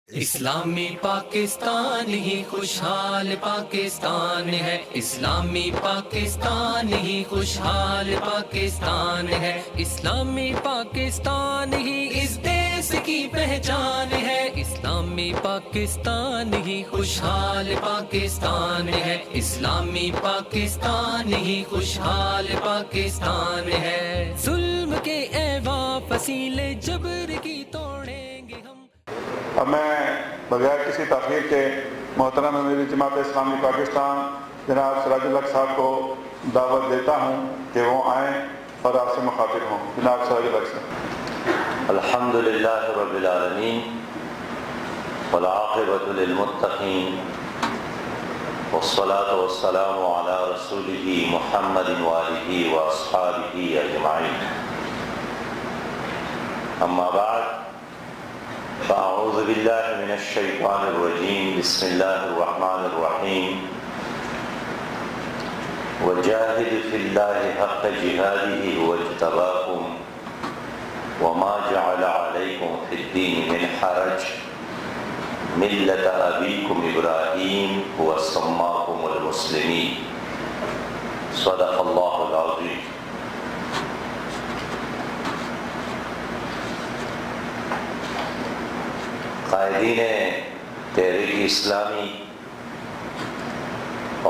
اسلامی پاکستان ہی خوشحال پاکستان ہے، اسلامی پاکستان ہی خوشحال پاکستان ہے، اسلامی پاکستان ہی اس دیس کی پہچان ہے، اسلامی پاکستان ہی خوشحال پاکستان ہے، اسلامی پاکستان ہی خوشحال پاکستان ہے، ظلم کے ایوا فصیل جبر کی توڑیں گے ہم۔ اب میں بغیر کسی تاخیر کے محترم امیر جماعت اسلامی پاکستان جناب سراج الحق صاحب کو دعوت دیتا ہوں کہ وہ آئیں اور آپ سے مخاطب ہوں۔ جناب سراج الحق صاحب۔ الحمدللہ رب العالمین والعاقبۃ للمتقین والصلاة والسلام علی رسولہ محمد وآلہ واصحابہ اجمعین، اما بعد فاعوذ باللہ من الشیطان الرجیم، بسم اللہ الرحمن الرحیم، وجاہد فی اللہ حق جہادہ هو اجتباکم وما جعل علیکم فی الدین من حرج ملۃ ابیکم ابراہیم هو سماکم المسلمین، صدق اللہ العظیم۔ قائدین تحریک اسلامی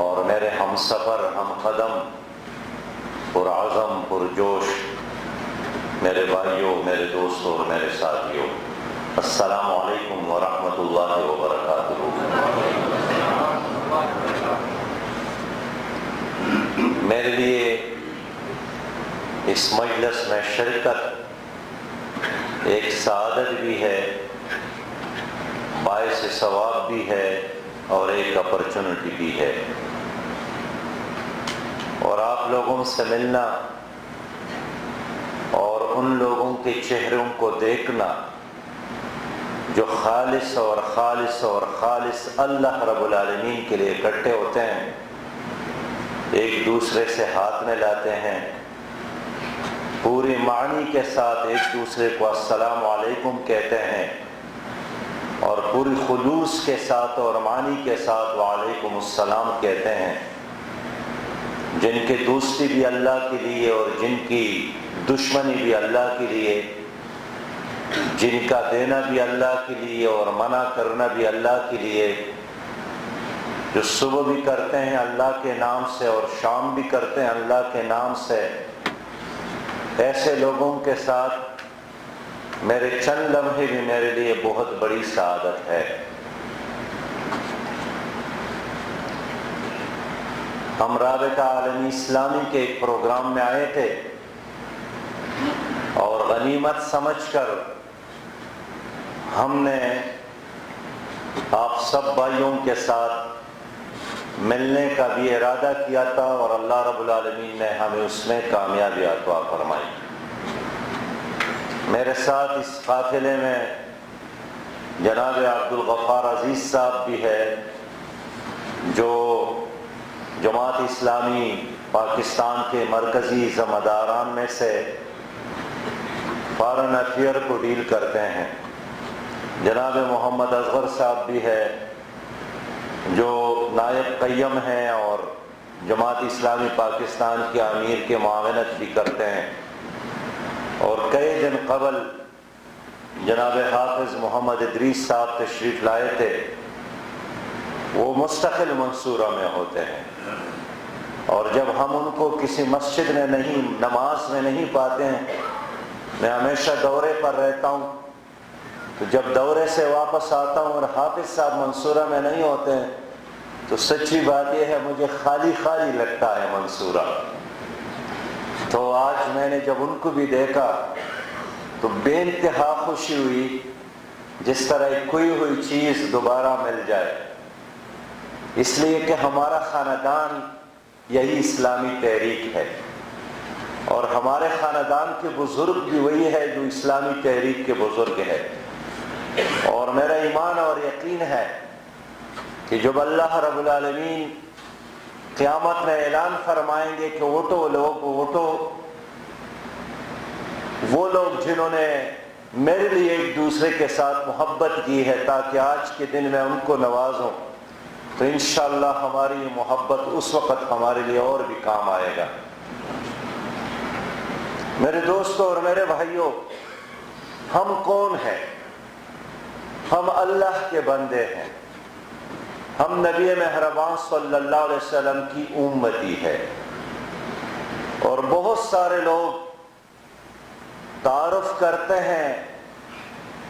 اور میرے ہم سفر ہم قدم پرعزم پرجوش میرے بھائیوں، میرے دوستوں اور میرے ساتھیوں، السلام علیکم ورحمۃ اللہ وبرکاتہ۔ میرے لیے اس مجلس میں شرکت ایک سعادت بھی ہے، باعث ثواب بھی ہے اور ایک اپرچونٹی بھی ہے، اور آپ لوگوں سے ملنا اور ان لوگوں کے چہروں کو دیکھنا جو خالص اور خالص اور خالص اللہ رب العالمین کے لیے اکٹھے ہوتے ہیں، ایک دوسرے سے ہاتھ میں لاتے ہیں، پوری معنی کے ساتھ ایک دوسرے کو السلام علیکم کہتے ہیں، اور پوری خلوص کے ساتھ اور معنی کے ساتھ وعلیکم السلام کہتے ہیں، جن کی دوستی بھی اللہ کے لیے اور جن کی دشمنی بھی اللہ کے لیے، جن کا دینا بھی اللہ کے لیے اور منع کرنا بھی اللہ کے لیے، جو صبح بھی کرتے ہیں اللہ کے نام سے اور شام بھی کرتے ہیں اللہ کے نام سے، ایسے لوگوں کے ساتھ میرے چند لمحے بھی میرے لیے بہت بڑی سعادت ہے۔ ہم رابطہ عالمی اسلامی کے ایک پروگرام میں آئے تھے اور غنیمت سمجھ کر ہم نے آپ سب بھائیوں کے ساتھ ملنے کا بھی ارادہ کیا تھا، اور اللہ رب العالمین نے ہمیں اس میں کامیابی عطا فرمائی۔ میرے ساتھ اس قافلے میں جناب عبدالغفار عزیز صاحب بھی ہے، جو جماعت اسلامی پاکستان کے مرکزی ذمہ داران میں سے فارن افیئر کو ڈیل کرتے ہیں۔ جناب محمد اصغر صاحب بھی ہے، جو نائب قیم ہیں اور جماعت اسلامی پاکستان کے امیر کے معاونت بھی کرتے ہیں، اور کئی دن قبل جناب حافظ محمد ادریس صاحب تشریف لائے تھے، وہ مستقل منصورہ میں ہوتے ہیں، اور جب ہم ان کو کسی مسجد میں نہیں، نماز میں نہیں پاتے ہیں، میں ہمیشہ دورے پر رہتا ہوں، تو جب دورے سے واپس آتا ہوں اور حافظ صاحب منصورہ میں نہیں ہوتے ہیں تو سچی بات یہ ہے مجھے خالی خالی لگتا ہے منصورہ۔ تو آج میں نے جب ان کو بھی دیکھا تو بے انتہا خوشی ہوئی، جس طرح ایک کھوئی ہوئی چیز دوبارہ مل جائے، اس لیے کہ ہمارا خاندان یہی اسلامی تحریک ہے، اور ہمارے خاندان کے بزرگ بھی وہی ہے جو اسلامی تحریک کے بزرگ ہے، اور میرا ایمان اور یقین ہے کہ جب اللہ رب العالمین قیامت میں اعلان فرمائیں گے کہ اٹھو لوگ اٹھو، وہ لوگ جنہوں نے میرے لیے ایک دوسرے کے ساتھ محبت کی ہے تاکہ آج کے دن میں ان کو نوازوں، تو انشاءاللہ ہماری یہ محبت اس وقت ہمارے لیے اور بھی کام آئے گا۔ میرے دوستوں اور میرے بھائیوں، ہم کون ہیں؟ ہم اللہ کے بندے ہیں، ہم نبی مہربان صلی اللہ علیہ وسلم کی امتی ہے۔ اور بہت سارے لوگ تعارف کرتے ہیں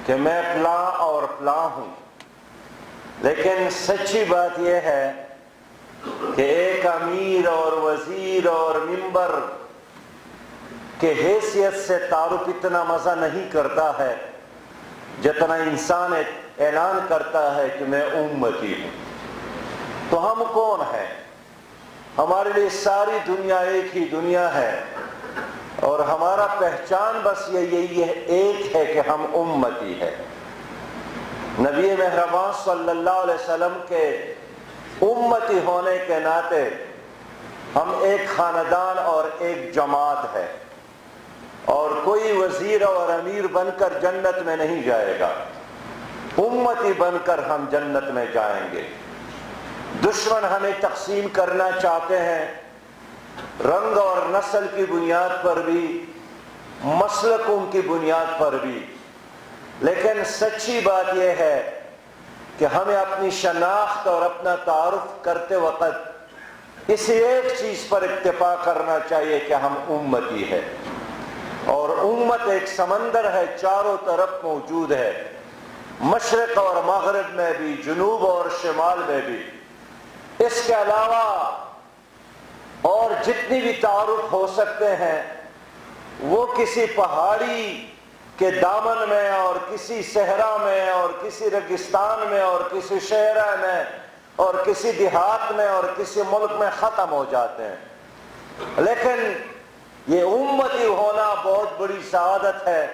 کہ میں فلاں اور فلاں ہوں، لیکن سچی بات یہ ہے کہ ایک امیر اور وزیر اور ممبر کے حیثیت سے تعارف اتنا مزہ نہیں کرتا ہے جتنا انسان اعلان کرتا ہے کہ میں امتی ہوں۔ تو ہم کون ہیں؟ ہمارے لیے ساری دنیا ایک ہی دنیا ہے، اور ہمارا پہچان بس یہی ہے، ایک ہے کہ ہم امتی ہے۔ نبی مہربان صلی اللہ علیہ وسلم کے امتی ہونے کے ناطے ہم ایک خاندان اور ایک جماعت ہے، اور کوئی وزیر اور امیر بن کر جنت میں نہیں جائے گا، امتی بن کر ہم جنت میں جائیں گے۔ دشمن ہمیں تقسیم کرنا چاہتے ہیں، رنگ اور نسل کی بنیاد پر بھی، مسلکوں کی بنیاد پر بھی، لیکن سچی بات یہ ہے کہ ہمیں اپنی شناخت اور اپنا تعارف کرتے وقت اسی ایک چیز پر اکتفا کرنا چاہیے کہ ہم امتی ہے۔ اور امت ایک سمندر ہے، چاروں طرف موجود ہے، مشرق اور مغرب میں بھی، جنوب اور شمال میں بھی۔ اس کے علاوہ اور جتنی بھی تعارف ہو سکتے ہیں وہ کسی پہاڑی کے دامن میں اور کسی صحرا میں اور کسی ریگستان میں اور کسی شہر میں اور کسی دیہات میں اور کسی ملک میں ختم ہو جاتے ہیں، لیکن یہ امتی ہونا بہت بڑی سعادت ہے۔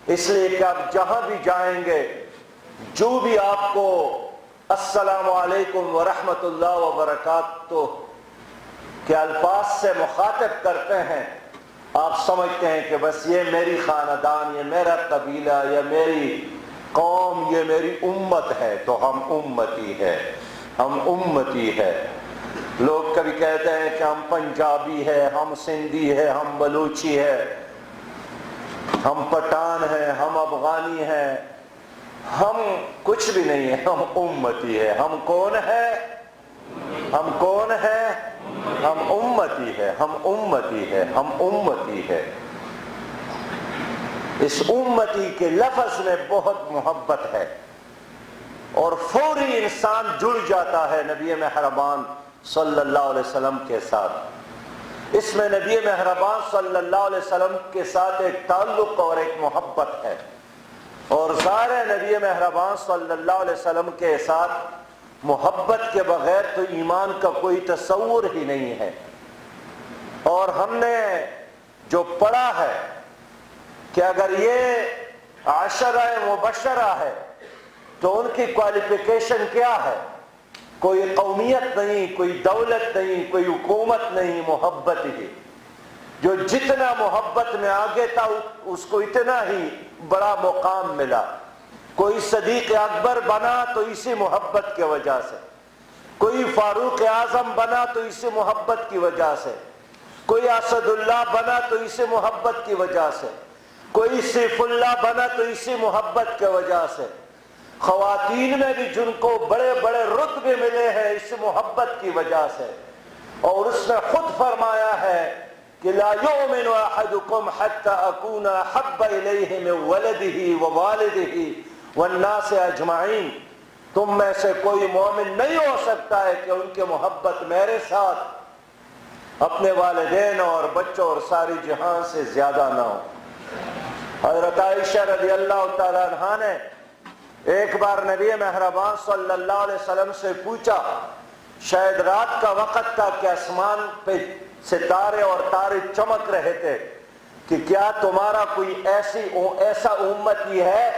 اس لیے کہ آپ جہاں بھی جائیں گے، جو بھی آپ کو السلام علیکم ورحمۃ اللہ وبرکاتہ کے الفاظ سے مخاطب کرتے ہیں، آپ سمجھتے ہیں کہ بس یہ میری خاندان، یہ میرا قبیلہ، یہ میری قوم، یہ میری امت ہے، تو ہم امتی ہے، ہم امتی ہے۔ لوگ کبھی کہتے ہیں کہ ہم پنجابی ہے، ہم سندھی ہے، ہم بلوچی ہے، ہم پٹھان ہیں، ہم افغانی ہیں۔ ہم کچھ بھی نہیں ہے، ہم امتی ہے۔ ہم کون ہے؟ ہم کون ہے؟ ہم امتی ہے، ہم امتی ہے، ہم امتی ہے۔ اس امتی کے لفظ میں بہت محبت ہے، اور فوری انسان جڑ جاتا ہے نبی مہربان صلی اللہ علیہ وسلم کے ساتھ۔ اس میں نبی مہربان صلی اللہ علیہ وسلم کے ساتھ ایک تعلق اور ایک محبت ہے، اور ظاہر ہے نبی مہربان صلی اللہ علیہ وسلم کے ساتھ محبت کے بغیر تو ایمان کا کوئی تصور ہی نہیں ہے۔ اور ہم نے جو پڑھا ہے کہ اگر یہ عشرہ مبشرہ ہے تو ان کی کوالیفیکیشن کیا ہے؟ کوئی قومیت نہیں، کوئی دولت نہیں، کوئی حکومت نہیں، محبت ہی۔ جو جتنا محبت میں آگے تھا اس کو اتنا ہی بڑا مقام ملا۔ کوئی صدیق اکبر بنا تو اسی محبت کی وجہ سے، کوئی فاروق اعظم بنا تو اسی محبت کی وجہ سے، کوئی اسد اللہ بنا تو اسی محبت کی وجہ سے، کوئی سیف اللہ بنا تو اسی محبت کی وجہ سے۔ خواتین میں بھی جن کو بڑے بڑے رتبے ملے ہیں اس محبت کی وجہ سے۔ اور اس نے خود فرمایا ہے کہ لا یؤمن احدکم حتی اکون احب الیہ من ولدہ ووالدہ والناس اجمعین، تم میں سے کوئی مومن نہیں ہو سکتا ہے کہ ان کی محبت میرے ساتھ اپنے والدین اور بچوں اور ساری جہان سے زیادہ نہ ہو۔ حضرت عائشہ رضی اللہ تعالیٰ عنہا نے ایک بار نبی مہربان صلی اللہ علیہ وسلم سے پوچھا، شاید رات کا وقت تھا کہ آسمان پہ ستارے اور تارے چمک رہے تھے، کہ کیا تمہارا کوئی ایسا امتی ہے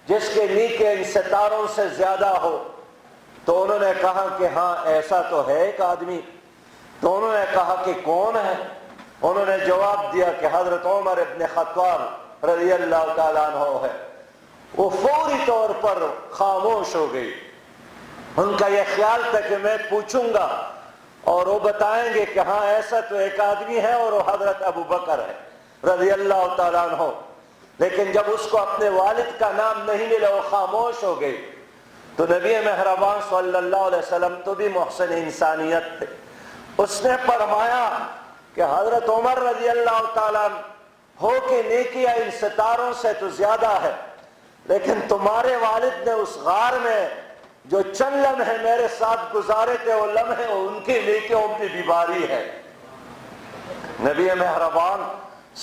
جس کے نیکے ان ستاروں سے زیادہ ہو؟ تو انہوں نے کہا کہ ہاں ایسا تو ہے ایک آدمی۔ تو انہوں نے کہا کہ کون ہے؟ انہوں نے جواب دیا کہ حضرت عمر ابن خطاب رضی اللہ تعالیٰ عنہ ہے، وہ فوری طور پر خاموش ہو گئی۔ ان کا یہ خیال تھا کہ میں پوچھوں گا اور وہ بتائیں گے کہ ہاں ایسا تو ایک آدمی ہے اور وہ حضرت ابو بکر ہے رضی اللہ تعالیٰ عنہ، لیکن جب اس کو اپنے والد کا نام نہیں ملا وہ خاموش ہو گئی۔ تو نبی مہربان صلی اللہ علیہ وسلم تو بھی محسن انسانیت تھے، اس نے فرمایا کہ حضرت عمر رضی اللہ تعالیٰ ہو کہ نیکیاں ان ستاروں سے تو زیادہ ہے، لیکن تمہارے والد نے اس غار میں جو چند لمحے میرے ساتھ گزارے تھے وہ لمحے ان کی نیکیوں کی بھی باری ہے۔ نبی مہربان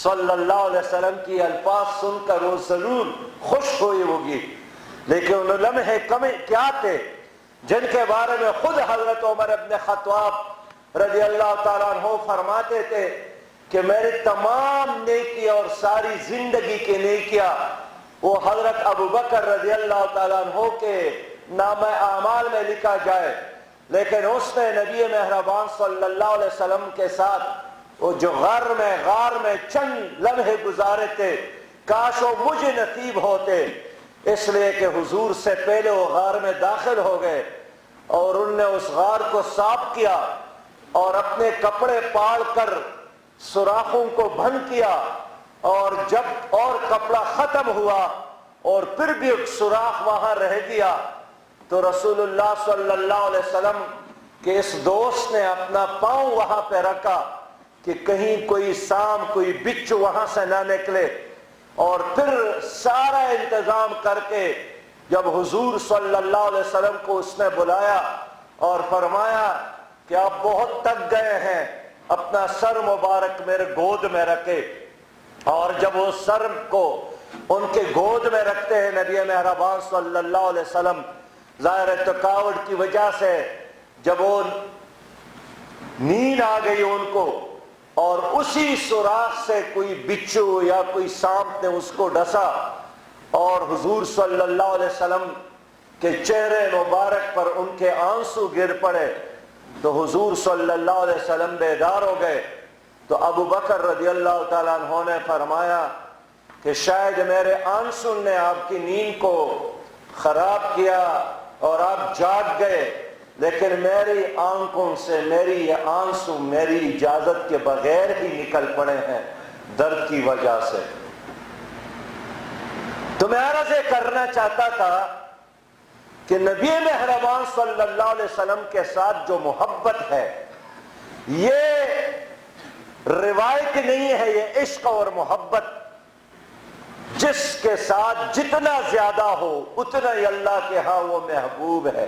صلی اللہ علیہ وسلم کی الفاظ سن کر وہ ضرور خوش ہوئی ہوگی، لیکن ان لمحے کیا تھے جن کے بارے میں خود حضرت عمر ابن خطاب رضی اللہ تعالیٰ عنہ فرماتے تھے کہ میری تمام نیکیاں اور ساری زندگی کی نیکیاں وہ حضرت ابو بکر رضی اللہ تعالیٰ عنہ کے نام اعمال میں لکھا جائے، لیکن اس نے نبی مہربان صلی اللہ علیہ وسلم کے ساتھ وہ جو غار میں چند لمحے گزارے تھے کاش وہ مجھے نصیب ہوتے، اس لیے کہ حضور سے پہلے وہ غار میں داخل ہو گئے اور ان نے اس غار کو صاف کیا اور اپنے کپڑے پاڑ کر سوراخوں کو بند کیا، اور جب اور کپڑا ختم ہوا اور پھر بھی ایک سوراخ وہاں رہ گیا تو رسول اللہ صلی اللہ علیہ وسلم کے اس دوست نے اپنا پاؤں وہاں پہ رکھا کہ کہیں کوئی سام کوئی بچھو وہاں سے نہ نکلے، اور پھر سارا انتظام کر کے جب حضور صلی اللہ علیہ وسلم کو اس نے بلایا اور فرمایا کہ آپ بہت تک گئے ہیں، اپنا سر مبارک میرے گود میں رکھے، اور جب وہ سر کو ان کے گود میں رکھتے ہیں نبی مہربان صلی اللہ علیہ وسلم ظاہر تھکاوٹ کی وجہ سے جب وہ نیند آ گئی ان کو اور اسی سوراخ سے کوئی بچھو یا کوئی سانپ نے اس کو ڈسا اور حضور صلی اللہ علیہ وسلم کے چہرے مبارک پر ان کے آنسو گر پڑے تو حضور صلی اللہ علیہ وسلم بیدار ہو گئے۔ تو ابو بکر رضی اللہ تعالیٰ عنہ نے فرمایا کہ شاید میرے آنسو نے آپ کی نیند کو خراب کیا اور آپ جاگ گئے، لیکن میری آنکھوں سے میری یہ آنسو میری اجازت کے بغیر ہی نکل پڑے ہیں درد کی وجہ سے۔ تو میں عرض کرنا چاہتا تھا کہ نبی مہربان صلی اللہ علیہ وسلم کے ساتھ جو محبت ہے یہ روایت نہیں ہے، یہ عشق اور محبت جس کے ساتھ جتنا زیادہ ہو اتنا ہی اللہ کے ہاں وہ محبوب ہے۔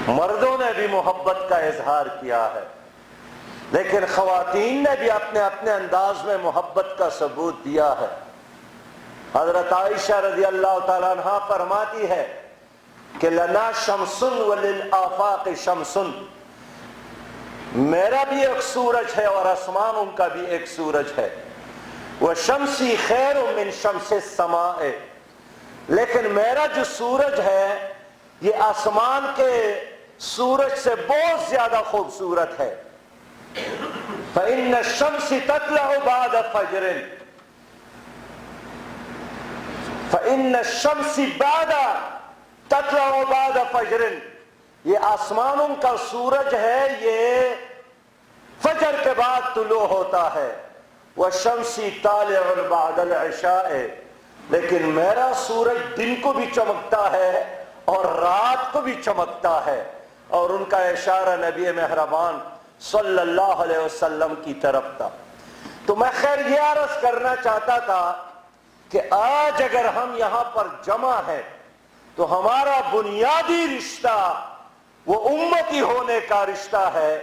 مردوں نے بھی محبت کا اظہار کیا ہے، لیکن خواتین نے بھی اپنے اپنے انداز میں محبت کا ثبوت دیا ہے۔ حضرت عائشہ رضی اللہ تعالیٰ عنہ فرماتی ہے کہ لنا شمسن وللآفاق شمسن، میرا بھی ایک سورج ہے اور آسمانوں کا بھی ایک سورج ہے، وہ شمسی خیر من شمس السماء، لیکن میرا جو سورج ہے یہ آسمان کے سورج سے بہت زیادہ خوبصورت ہے۔ فإن الشمس تطلع بعد فجر، فإن الشمس بعد تطلع بعد فجر، یہ آسمانوں کا سورج ہے یہ فجر کے بعد طلوع ہوتا ہے۔ والشمس طالع بعد العشاء، لیکن میرا سورج دن کو بھی چمکتا ہے اور رات کو بھی چمکتا ہے، اور ان کا اشارہ نبی مہربان صلی اللہ علیہ وسلم کی طرف تھا۔ تو میں خیر یہ عرض کرنا چاہتا تھا کہ آج اگر ہم یہاں پر جمع ہیں تو ہمارا بنیادی رشتہ وہ امتی ہونے کا رشتہ ہے،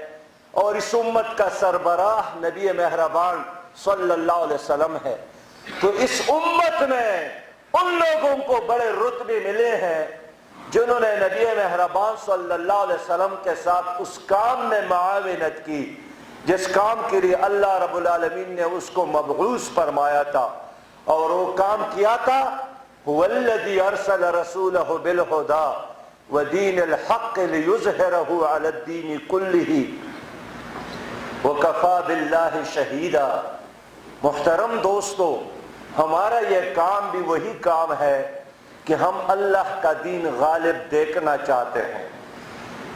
اور اس امت کا سربراہ نبی مہربان صلی اللہ علیہ وسلم ہے۔ تو اس امت میں ان لوگوں کو بڑے رتبے ملے ہیں جنہوں نے نبی مہربان صلی اللہ علیہ وسلم کے ساتھ اس کام میں معاونت کی جس کام کے لیے اللہ رب العالمین نے اس کو مبعوث فرمایا تھا، اور وہ کام کیا تھا هو الذي ارسل رسوله بالهدى ودين الحق ليظهره على الدين كله وَكَفَى بِاللَّهِ شَهِيدًا۔ محترم دوستو، ہمارا یہ کام بھی وہی کام ہے کہ ہم اللہ کا دین غالب دیکھنا چاہتے ہیں۔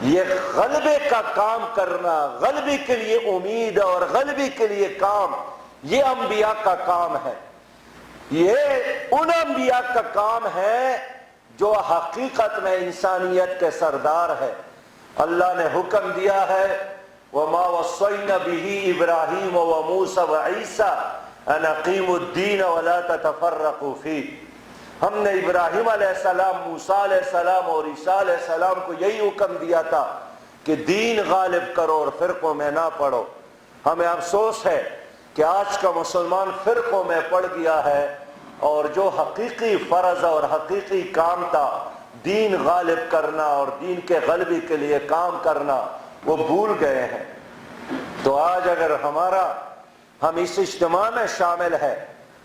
یہ غلبے کا کام کرنا، غلبے کے لیے امید اور غلبے کے لیے کام، یہ انبیاء کا کام ہے۔ یہ ان انبیاء کا کام ہے جو حقیقت میں انسانیت کے سردار ہے۔ اللہ نے حکم دیا ہے وَمَا وَصَّيْنَا بِهِ إِبْرَاهِيمَ وَمُوسَى وَعِيسَىٰ أَنْ أَقِيمُوا الدِّينَ وَلَا تَتَفَرَّقُوا فِيهِ۔ ہم نے ابراہیم علیہ السلام، موسیٰ علیہ السلام اور عیسیٰ علیہ السلام کو یہی حکم دیا تھا کہ دین غالب کرو اور فرقوں میں نہ پڑو۔ ہمیں افسوس ہے کہ آج کا مسلمان فرقوں میں پڑ گیا ہے اور جو حقیقی فرض اور حقیقی کام تھا، دین غالب کرنا اور دین کے غلبے کے لیے کام کرنا، وہ بھول گئے ہیں۔ تو آج اگر ہم اس اجتماع میں شامل ہے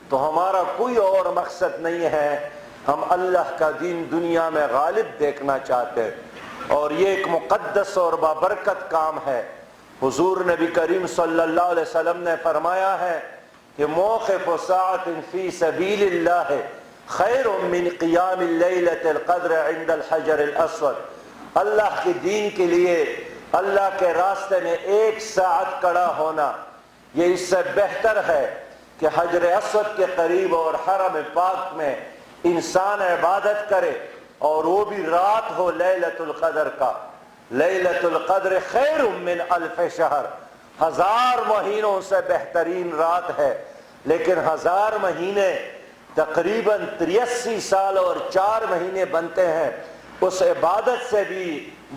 تو ہمارا کوئی اور مقصد نہیں ہے، ہم اللہ کا دین دنیا میں غالب دیکھنا چاہتے ہیں، اور یہ ایک مقدس اور بابرکت کام ہے۔ حضور نبی کریم صلی اللہ علیہ وسلم نے فرمایا ہے کہ موقف ساعت فی سبیل اللہ خیر من قیام اللیلۃ القدر عند الحجر الاسود۔ اللہ کے دین کے لیے اللہ کے راستے میں ایک ساعت کھڑا ہونا، یہ اس سے بہتر ہے کہ حجر اسود کے قریب اور حرم پاک میں انسان عبادت کرے، اور وہ بھی رات ہو لیلۃ القدر کا۔ لیلۃ القدر خیر من الف شہر، 1000 مہینوں سے بہترین رات ہے۔ لیکن 1000 مہینے تقریباً 83 سال اور 4 مہینے بنتے ہیں۔ اس عبادت سے بھی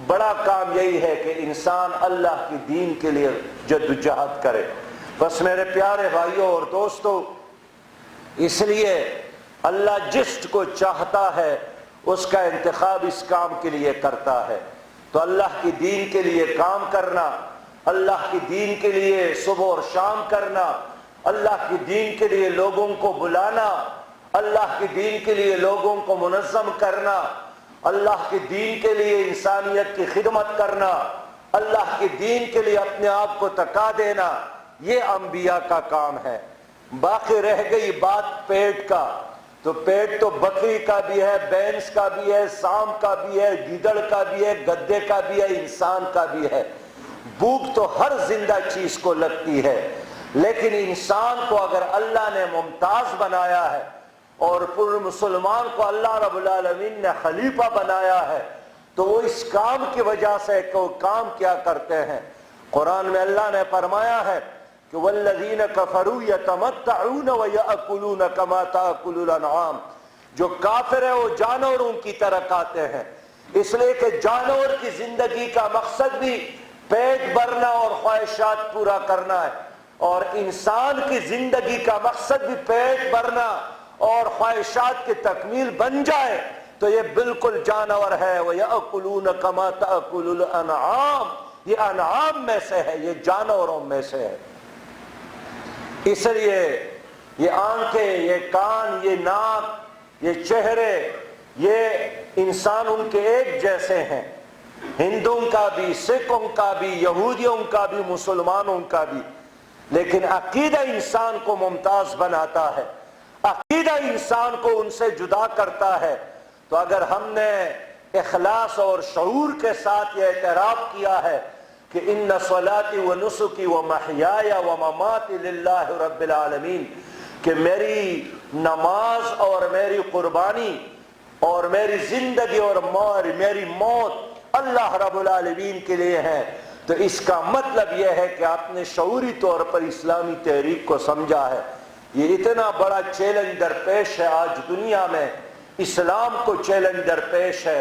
بڑا کام یہی ہے کہ انسان اللہ کی دین کے لیے جدوجہد کرے۔ بس میرے پیارے بھائیوں اور دوستو، اس لیے اللہ جس کو چاہتا ہے اس کا انتخاب اس کام کے لیے کرتا ہے۔ تو اللہ کی دین کے لیے کام کرنا، اللہ کی دین کے لیے صبح اور شام کرنا، اللہ کی دین کے لیے لوگوں کو بلانا، اللہ کی دین کے لیے لوگوں کو منظم کرنا، اللہ کی دین کے لیے انسانیت کی خدمت کرنا، اللہ کی دین کے لیے اپنے آپ کو تکا دینا، یہ انبیاء کا کام ہے۔ باقی رہ گئی بات پیٹ کا، تو پیٹ تو بکری کا بھی ہے، بینس کا بھی ہے، سام کا بھی ہے، گیدڑ کا بھی ہے، گدے کا بھی ہے، انسان کا بھی ہے۔ بھوک تو ہر زندہ چیز کو لگتی ہے، لیکن انسان کو اگر اللہ نے ممتاز بنایا ہے اور پورے مسلمان کو اللہ رب العالمین نے خلیفہ بنایا ہے، تو وہ اس کام کی وجہ سے وہ کام کیا کرتے ہیں۔ قرآن میں اللہ نے فرمایا ہے کہ والذین کفروا یتمتعون ویأکلون کما تأکل الانعام، جو کافر ہیں وہ جانوروں کی طرح کھاتے ہیں، اس لیے کہ جانور کی زندگی کا مقصد بھی پیٹ بھرنا اور خواہشات پورا کرنا ہے، اور انسان کی زندگی کا مقصد بھی پیٹ بھرنا اور خواہشات کی تکمیل بن جائے تو یہ بالکل جانور ہے۔ وَيَأْكُلُونَ كَمَا تَأْكُلُ الْأَنْعَامُ، یہ انعام میں سے ہے، یہ جانوروں میں سے ہے۔ اس لیے یہ آنکھیں، یہ کان، یہ ناک، یہ چہرے، یہ انسان ان کے ایک جیسے ہیں، ہندوؤں کا بھی، سکھوں کا بھی، یہودیوں کا بھی، مسلمانوں کا بھی، لیکن عقیدہ انسان کو ممتاز بناتا ہے، عقیدہ انسان کو ان سے جدا کرتا ہے۔ تو اگر ہم نے اخلاص اور شعور کے ساتھ یہ اعتراف کیا ہے کہ ان صلاتی و نسکی و محیای و مماتی للہ رب العالمین، کہ میری نماز اور میری قربانی اور میری زندگی اور میری موت اللہ رب العالمین کے لیے ہے، تو اس کا مطلب یہ ہے کہ آپ نے شعوری طور پر اسلامی تحریک کو سمجھا ہے۔ یہ اتنا بڑا چیلنج درپیش ہے آج دنیا میں، اسلام کو چیلنج درپیش ہے،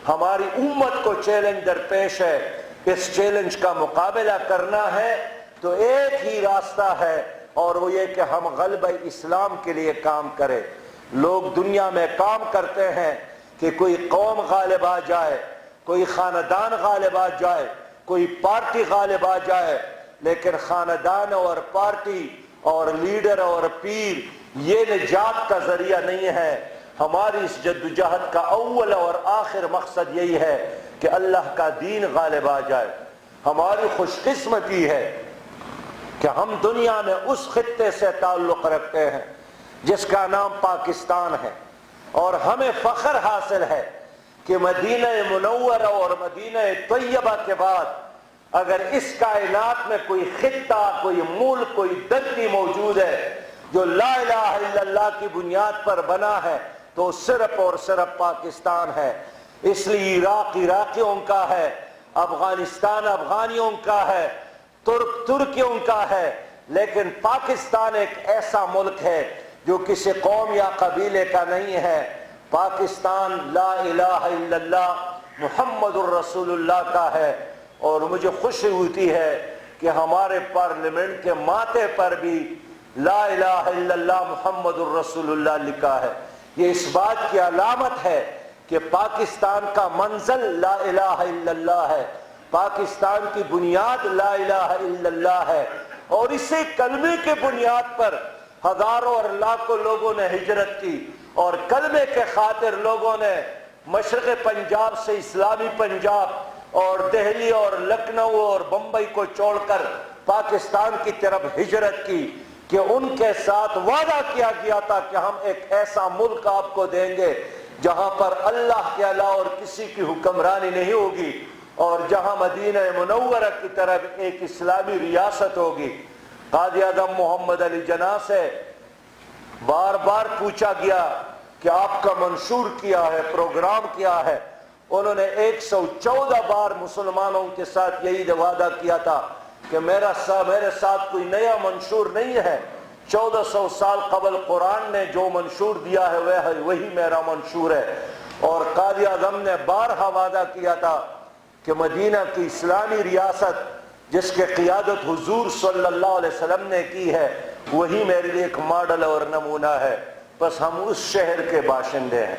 ہماری امت کو چیلنج درپیش ہے۔ اس چیلنج کا مقابلہ کرنا ہے تو ایک ہی راستہ ہے، اور وہ یہ کہ ہم غلبہ اسلام کے لیے کام کریں۔ لوگ دنیا میں کام کرتے ہیں کہ کوئی قوم غالب آ جائے، کوئی خاندان غالب آ جائے، کوئی پارٹی غالب آ جائے، لیکن خاندان اور پارٹی اور لیڈر اور پیر یہ نجات کا ذریعہ نہیں ہے۔ ہماری اس جدوجہد کا اول اور آخر مقصد یہی ہے کہ اللہ کا دین غالب آ جائے۔ ہماری خوش قسمتی ہے کہ ہم دنیا میں اس خطے سے تعلق رکھتے ہیں جس کا نام پاکستان ہے، اور ہمیں فخر حاصل ہے کہ مدینہ منورہ اور مدینہ طیبہ کے بعد اگر اس کائنات میں کوئی خطہ، کوئی ملک، کوئی دھرتی موجود ہے جو لا الہ الا اللہ کی بنیاد پر بنا ہے تو صرف اور صرف پاکستان ہے۔ اس لیے عراق عراقیوں کا ہے، افغانستان افغانیوں کا ہے، ترک ترکیوں کا ہے، لیکن پاکستان ایک ایسا ملک ہے جو کسی قوم یا قبیلے کا نہیں ہے۔ پاکستان لا الہ الا اللہ محمد الرسول اللہ کا ہے، اور مجھے خوشی ہوتی ہے کہ ہمارے پارلیمنٹ کے ماتھے پر بھی لا الہ الا اللہ محمد الرسول اللہ لکھا ہے۔ یہ اس بات کی علامت ہے کہ پاکستان کا منزل لا الہ الا اللہ ہے، پاکستان کی بنیاد لا الہ الا اللہ ہے، اور اسی کلمے کے بنیاد پر ہزاروں اور لاکھوں لوگوں نے ہجرت کی، اور کلمے کے خاطر لوگوں نے مشرق پنجاب سے اسلامی پنجاب اور دہلی اور لکھنؤ اور بمبئی کو چھوڑ کر پاکستان کی طرف ہجرت کی، کہ ان کے ساتھ وعدہ کیا گیا تھا کہ ہم ایک ایسا ملک آپ کو دیں گے جہاں پر اللہ کے علاوہ اور کسی کی حکمرانی نہیں ہوگی، اور جہاں مدینہ منورہ کی طرف ایک اسلامی ریاست ہوگی۔ قائد اعظم محمد علی جناح سے بار بار پوچھا گیا کہ آپ کا منشور کیا ہے، پروگرام کیا ہے؟ انہوں نے 114 بار مسلمانوں کے ساتھ یہی وعدہ کیا تھا کہ میرے ساتھ کوئی نیا منشور نہیں ہے، 1400 سال قبل قرآن نے جو منشور دیا ہے وہی میرا منشور ہے۔ اور قائد اعظم نے بارہا وعدہ کیا تھا کہ مدینہ کی اسلامی ریاست جس کے قیادت حضور صلی اللہ علیہ وسلم نے کی ہے وہی میرے لیے ایک ماڈل اور نمونہ ہے۔ بس ہم اس شہر کے باشندے ہیں،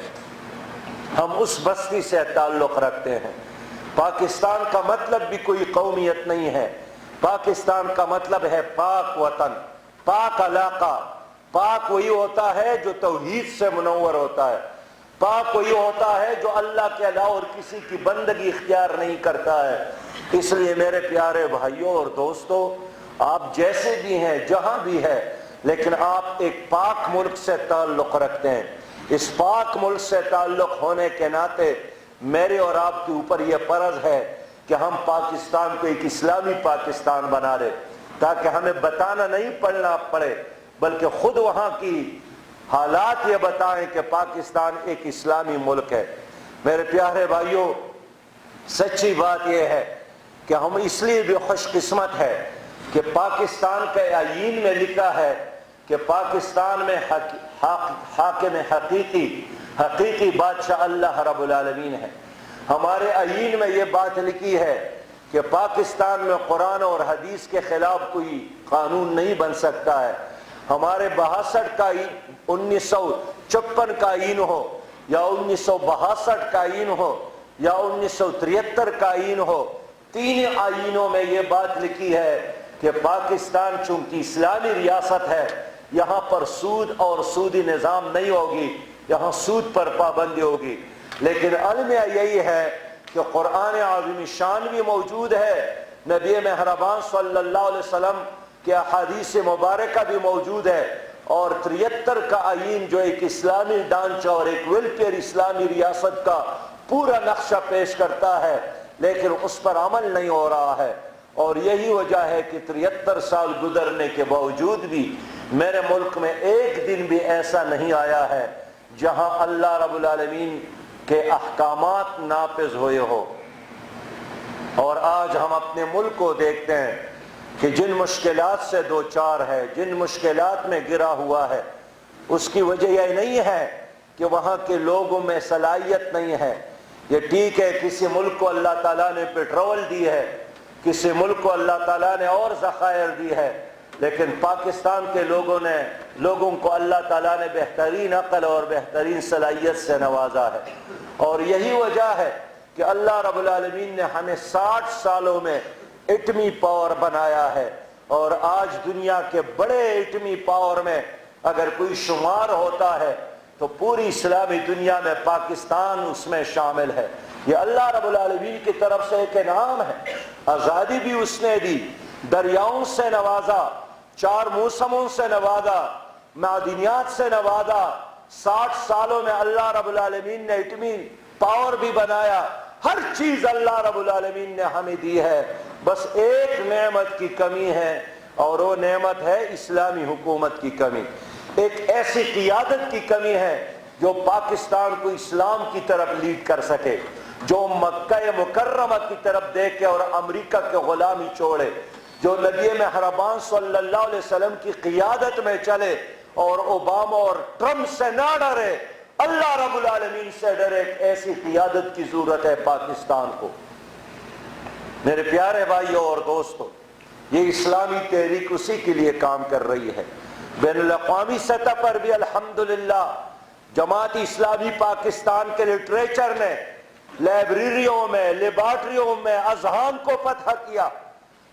ہم اس بستی سے تعلق رکھتے ہیں۔ پاکستان کا مطلب بھی کوئی قومیت نہیں ہے، پاکستان کا مطلب ہے پاک وطن، پاک علاقہ۔ پاک وہی ہوتا ہے جو توحید سے منور ہوتا ہے، پاک وہی ہوتا ہے جو اللہ کے علاوہ اور کسی کی بندگی اختیار نہیں کرتا ہے۔ اس لیے میرے پیارے بھائیوں اور دوستوں، آپ جیسے بھی ہیں، جہاں بھی ہے، لیکن آپ ایک پاک ملک سے تعلق رکھتے ہیں۔ اس پاک ملک سے تعلق ہونے کے ناطے میرے اور آپ کے اوپر یہ فرض ہے کہ ہم پاکستان کو ایک اسلامی پاکستان بنا لیں، تاکہ ہمیں بتانا نہیں پڑنا پڑے بلکہ خود وہاں کی حالات یہ بتائیں کہ پاکستان ایک اسلامی ملک ہے۔ میرے پیارے بھائیوں، سچی بات یہ ہے کہ ہم اس لیے بھی خوش قسمت ہے کہ پاکستان کے آئین میں لکھا ہے کہ پاکستان میں حاکم حقیقی بادشاہ اللہ رب العالمین ہے۔ ہمارے آئین میں یہ بات لکھی ہے کہ پاکستان میں قرآن اور حدیث کے خلاف کوئی قانون نہیں بن سکتا ہے۔ ہمارے 62 کا 1956 کا آئین ہو یا 1962 کا آئین ہو یا 1973 کا آئین ہو، تین آئینوں میں یہ بات لکھی ہے کہ پاکستان چونکہ اسلامی ریاست ہے، یہاں پر سود اور سودی نظام نہیں ہوگی، یہاں سود پر پابندی ہوگی۔ لیکن المیہ یہی ہے کہ قرآن عظیم شان بھی موجود ہے، نبی مہربان صلی اللہ علیہ وسلم کے احادیث مبارکہ بھی موجود ہے، اور 73 کا آئین جو ایک اسلامی ڈھانچہ اور ایک ویلفیئر اسلامی ریاست کا پورا نقشہ پیش کرتا ہے، لیکن اس پر عمل نہیں ہو رہا ہے۔ اور یہی وجہ ہے کہ 73 سال گزرنے کے باوجود بھی میرے ملک میں ایک دن بھی ایسا نہیں آیا ہے جہاں اللہ رب العالمین کے احکامات نافذ ہوئے ہو۔ اور آج ہم اپنے ملک کو دیکھتے ہیں کہ جن مشکلات سے دوچار ہے، جن مشکلات میں گرا ہوا ہے، اس کی وجہ یہ نہیں ہے کہ وہاں کے لوگوں میں صلاحیت نہیں ہے۔ یہ ٹھیک ہے، کسی ملک کو اللہ تعالیٰ نے پیٹرول دی ہے، کسی ملک کو اللہ تعالیٰ نے اور ذخائر دی ہے، لیکن پاکستان کے لوگوں کو اللہ تعالیٰ نے بہترین عقل اور بہترین صلاحیت سے نوازا ہے۔ اور یہی وجہ ہے کہ اللہ رب العالمین نے ہمیں 60 سالوں میں ایٹمی پاور بنایا ہے، اور آج دنیا کے بڑے ایٹمی پاور میں اگر کوئی شمار ہوتا ہے تو پوری اسلامی دنیا میں پاکستان اس میں شامل ہے۔ یہ اللہ رب العالمین کی طرف سے ایک انعام ہے۔ آزادی بھی اس نے دی، دریاؤں سے نوازا، 4 موسموں سے نوازا، معدنیات سے نوازا، 60 سالوں میں اللہ رب العالمین نے ایٹمی پاور بھی بنایا، ہر چیز اللہ رب العالمین نے ہمیں دی ہے، بس ایک نعمت کی کمی ہے، اور وہ نعمت ہے اسلامی حکومت کی کمی، ایک ایسی قیادت کی کمی ہے جو پاکستان کو اسلام کی طرف لیڈ کر سکے، جو مکہ مکرمہ کی طرف دیکھے اور امریکہ کے غلامی چھوڑے، جو نبی مہربان صلی اللہ علیہ وسلم کی قیادت میں چلے اور اوباما اور ٹرمپ سے نہ ڈرے، اللہ رب العالمین سے ڈرے۔ ایک ایسی قیادت کی ضرورت ہے پاکستان کو۔ میرے پیارے بھائیوں اور دوستوں، یہ اسلامی تحریک اسی کے لیے کام کر رہی ہے۔ بین الاقوامی سطح پر بھی الحمدللہ جماعت اسلامی پاکستان کے لٹریچر نے لائبریریوں میں، لیبارٹریوں میں اذہان کو فتح کیا۔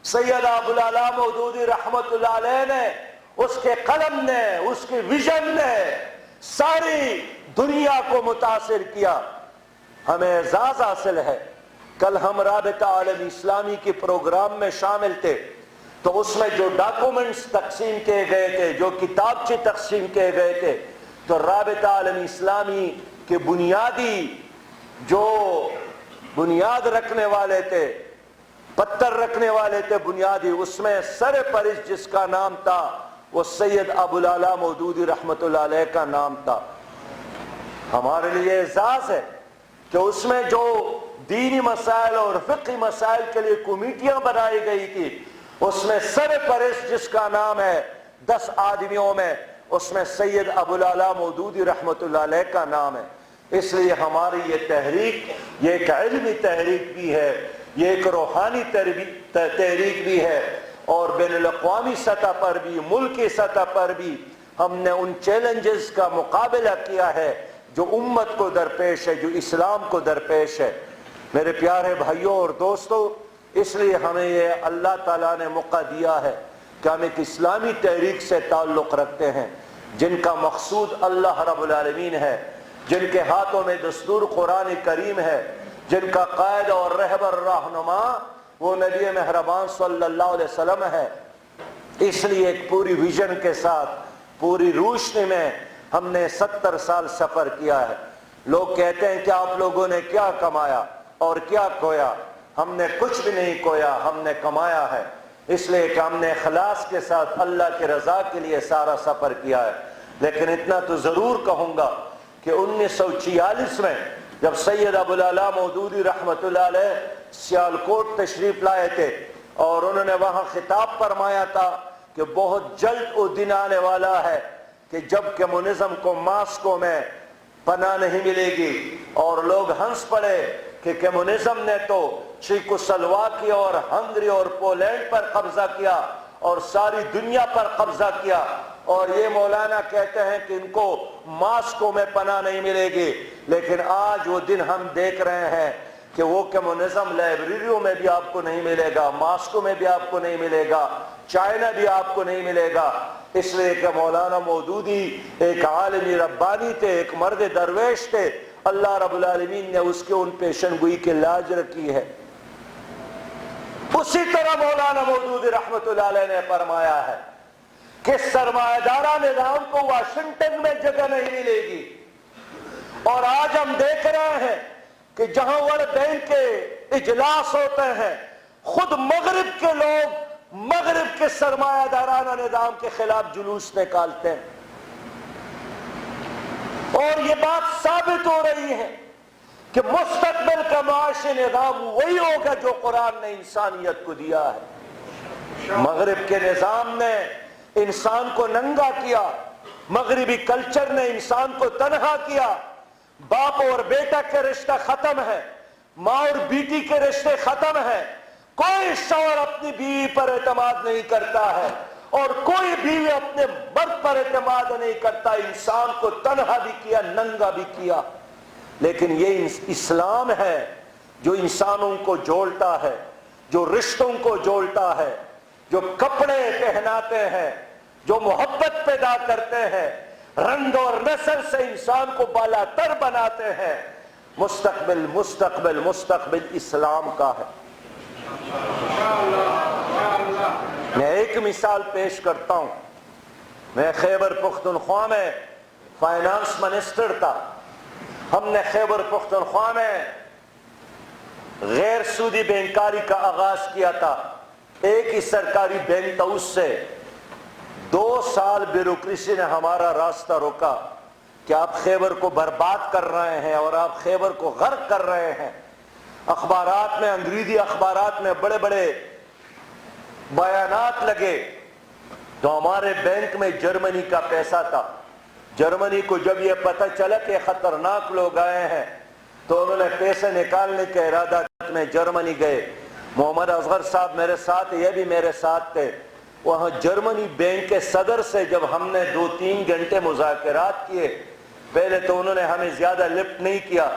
سید ابوالعلا مودودی رحمت اللہ علیہ نے، اس کے قلم نے، اس کے ویژن نے ساری دنیا کو متاثر کیا۔ ہمیں اعزاز حاصل ہے، کل ہم رابطہ عالم اسلامی کے پروگرام میں شامل تھے، تو اس میں جو ڈاکومنٹس تقسیم کیے گئے تھے، جو کتابچے تقسیم کیے گئے تھے، تو رابطہ عالم اسلامی کے بنیادی جو بنیاد رکھنے والے تھے، پتھر رکھنے والے تھے بنیادی، اس میں سر فہرست جس کا نام تھا وہ سید ابوالعلا مودودی رحمت اللہ علیہ کا نام تھا۔ ہمارے لیے اعزاز ہے کہ اس میں جو دینی مسائل اور فقہی مسائل کے لیے کمیٹیاں بنائی گئی تھی، اس میں سر فہرست جس کا نام ہے 10 آدمیوں میں، اس میں سید ابوالعلا مودودی رحمت اللہ علیہ کا نام ہے۔ اس لیے ہماری یہ تحریک، یہ ایک علمی تحریک بھی ہے، یہ ایک روحانی تحریک بھی ہے، اور بین الاقوامی سطح پر بھی، ملکی سطح پر بھی ہم نے ان چیلنجز کا مقابلہ کیا ہے جو امت کو درپیش ہے، جو اسلام کو درپیش ہے۔ میرے پیارے بھائیوں اور دوستوں، اس لیے ہمیں یہ اللہ تعالیٰ نے موقع دیا ہے کہ ہم ایک اسلامی تحریک سے تعلق رکھتے ہیں، جن کا مقصود اللہ رب العالمین ہے، جن کے ہاتھوں میں دستور قرآن کریم ہے، جن کا قائد اور رہبر رہنما وہ نبی مہربان صلی اللہ علیہ وسلم ہے۔ اس لیے ایک پوری ویژن کے ساتھ، پوری روشنی میں ہم نے 70 سال سفر کیا ہے۔ لوگ کہتے ہیں کہ آپ لوگوں نے کیا کمایا اور کیا کھویا؟ ہم نے کچھ بھی نہیں کھویا، ہم نے کمایا ہے، اس لیے کہ ہم نے اخلاص کے ساتھ اللہ کی رضا کے لیے سارا سفر کیا ہے۔ لیکن اتنا تو ضرور کہوں گا کہ 1946 میں جب سید ابوالعلا مودودی رحمت اللہ علیہ سیالکوٹ تشریف لائے تھے، اور انہوں نے وہاں خطاب فرمایا تھا کہ بہت جلد وہ دن آنے والا ہے کہ جب کمیونزم کو ماسکو میں پناہ نہیں ملے گی، اور لوگ ہنس پڑے کہ کمیونزم نے تو چیکوسلواکیا اور ہنگری اور پولینڈ پر قبضہ کیا اور ساری دنیا پر قبضہ کیا، اور یہ مولانا کہتے ہیں کہ ان کو ماسکو میں پناہ نہیں ملے گی۔ لیکن آج وہ دن ہم دیکھ رہے ہیں کہ وہ کمیونزم لائبریریوں میں بھی آپ کو نہیں ملے گا، ماسکو میں بھی آپ کو نہیں ملے گا، چائنا بھی آپ کو نہیں ملے گا۔ اس لیے کہ مولانا مودودی ایک عالمی ربانی تھے، ایک مرد درویش تھے، اللہ رب العالمین نے اس کے ان پیشن گوئی کی لاج رکھی ہے۔ اسی طرح مولانا مودودی رحمت اللہ علیہ نے فرمایا ہے کہ سرمایہ دارہ نظام کو واشنگٹن میں جگہ نہیں ملے گی، اور آج ہم دیکھ رہے ہیں کہ جہاں ورلڈ بینک کے اجلاس ہوتے ہیں، خود مغرب کے لوگ مغرب کے سرمایہ دارانہ نظام کے خلاف جلوس نکالتے ہیں، اور یہ بات ثابت ہو رہی ہے کہ مستقبل کا معاشی نظام وہی ہوگا جو قرآن نے انسانیت کو دیا ہے۔ مغرب کے نظام نے انسان کو ننگا کیا، مغربی کلچر نے انسان کو تنہا کیا، باپ اور بیٹا کے رشتہ ختم ہے، ماں اور بیٹی کے رشتے ختم ہیں، کوئی شوہر اپنی بیوی پر اعتماد نہیں کرتا ہے، اور کوئی بیوی اپنے مرد پر اعتماد نہیں کرتا۔ انسان کو تنہا بھی کیا، ننگا بھی کیا۔ لیکن یہ اسلام ہے جو انسانوں کو جوڑتا ہے، جو رشتوں کو جوڑتا ہے، جو کپڑے پہناتے ہیں، جو محبت پیدا کرتے ہیں، رنگ اور نسل سے انسان کو بالا تر بناتے ہیں۔ مستقبل مستقبل مستقبل اسلام کا ہے۔ میں ایک مثال پیش کرتا ہوں. میں خیبر پختونخوا میں فائنانس منسٹر تھا. ہم نے خیبر پختونخوا میں غیر سودی بینکاری کا آغاز کیا تھا. ایک ہی سرکاری بینک تھا. اس سے 2 سال بیوروکریسی نے ہمارا راستہ روکا کہ آپ خیبر کو برباد کر رہے ہیں اور آپ خیبر کو غرق کر رہے ہیں. اخبارات میں، انگریزی اخبارات میں بڑے بڑے بیانات لگے. تو ہمارے بینک میں جرمنی کا پیسہ تھا. جرمنی کو جب یہ پتہ چلا کہ خطرناک لوگ آئے ہیں تو انہوں نے پیسے نکالنے کے ارادہ میں جرمنی گئے. محمد اصغر صاحب میرے ساتھ، یہ بھی میرے ساتھ تھے. وہاں جرمنی بینک کے صدر سے جب ہم نے 2-3 گھنٹے مذاکرات کیے، پہلے تو انہوں نے ہمیں زیادہ لفٹ نہیں کیا،